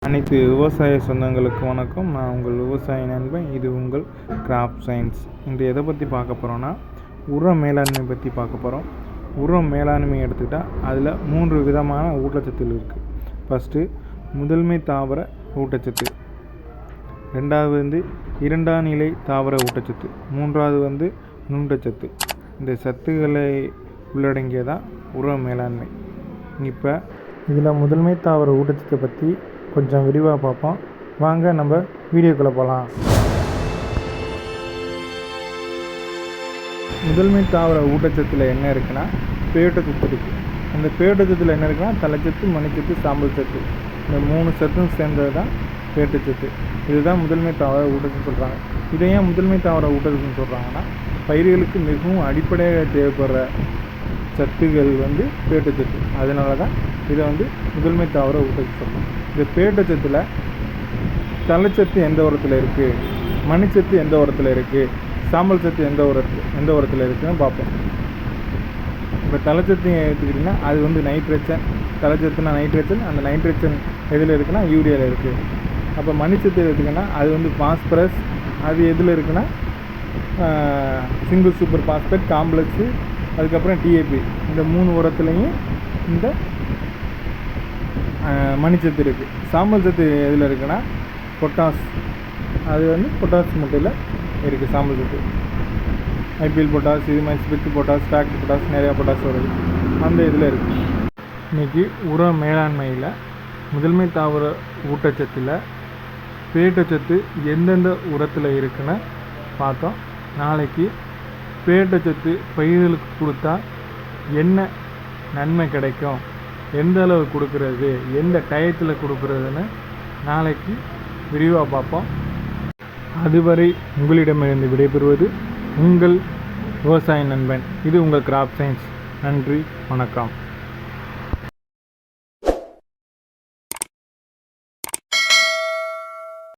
அனைத்து விவசாய சொந்தங்களுக்கு வணக்கம். நான் உங்கள் விவசாய நண்பன். இது உங்கள் கிராப் சயின்ஸ். இன்று எதை பற்றி பார்க்க போகிறோன்னா, உர மேலாண்மை பற்றி பார்க்க போகிறோம். உரம் மேலாண்மை எடுத்துக்கிட்டால் அதில் 3 விதமான ஊட்டச்சத்து இருக்குது. ஃபஸ்ட்டு முதன்மை தாவர ஊட்டச்சத்து, ரெண்டாவது இரண்டாம் நிலை தாவர ஊட்டச்சத்து, மூன்றாவது நுண்ணூட்டச்சத்து. இந்த சத்துக்களை உள்ளடங்கியதான் உர மேலாண்மை. இப்போ இதில் முதன்மை தாவர ஊட்டச்சத்தை பற்றி கொஞ்சம் விரிவாக பார்ப்போம். வாங்க நம்ம வீடியோக்குள்ளே போகலாம். முதன்மை தாவர ஊட்டச்சத்தில் என்ன இருக்குன்னா, பேரிட்டச்சத்து இருக்குது. அந்த பேரிட்டச்சத்தில் என்ன இருக்குன்னா, தலைச்சத்து, மணிச்சத்து, சாம்பல் சத்து, இந்த 3 சத்தும் சேர்ந்தது தான் பேரிட்டச்சத்து. இதுதான் முதன்மை தாவர ஊட்டச்சத்து சொல்கிறாங்க. இதை ஏன் முதன்மை தாவர ஊட்டச்சத்துன்னு சொல்கிறாங்கன்னா, பயிர்களுக்கு மிகவும் அடிப்படையாக தேவைப்படுற சத்துகள் பேரிட்டச்சத்து. அதனால தான் இதை முதன்மை தாவர ஊட்டச்சத்து சொல்கிறோம். இந்த பேரிட்டச்சத்தில் தலைச்சத்து எந்த உரத்தில் இருக்குது, மணிச்சத்து எந்த உரத்தில் இருக்குது, சாம்பல் சத்து எந்த உரத்தில் இருக்குதுன்னு பார்ப்போம். இப்போ தலைச்சத்து எடுத்துக்கிட்டிங்கன்னா அது நைட்ரஜன். தலைச்சத்துனா நைட்ரஜன். அந்த நைட்ரஜன் எதில் இருக்குன்னா யூரியாவில் இருக்குது. அப்போ மணிச்சத்து எடுத்துக்கிட்டிங்கன்னா அது பாஸ்பரஸ். அது எதில் இருக்குன்னா சிங்கிள் சூப்பர் பாஸ்பேட், காம்ப்ளெக்ஸு, அதுக்கப்புறம் டிஏபி. இந்த 3 உரத்துலேயும் இந்த மணிச்சத்து இருக்குது. சாம்பல் சத்து எதில் இருக்குன்னா பொட்டாஸ். அது பொட்டாஸ் முட்டையில் இருக்குது சாம்பல் சத்து. ஐபிஎல் பொட்டாஸ், இது மாதிரி ஸ்பிரிட் பொட்டாஸ், ஃபேக்ட் பொட்டாஸ், நிறையா பொட்டாஸ் வருது. அந்த இதில் இருக்குது. இன்றைக்கி உர மேலாண்மையில் முதன்மை தாவர ஊட்டச்சத்தில் பேரிட்டச்சத்து எந்தெந்த உரத்தில் இருக்குன்னு பார்த்தோம். நாளைக்கு பேரிட்டச்சத்து பயிர்களுக்கு கொடுத்தா என்ன நன்மை கிடைக்கும், எந்த அளவு கொடுக்கறது, எந்த டயத்தில் கொடுக்கறதுன்னு நாளைக்கு விரிவாக பார்ப்போம். அதுவரை உங்களிடமிருந்து விடைபெறுவது உங்கள் விவசாய நண்பன். இது உங்கள் கிராப் சயின்ஸ். நன்றி, வணக்கம்.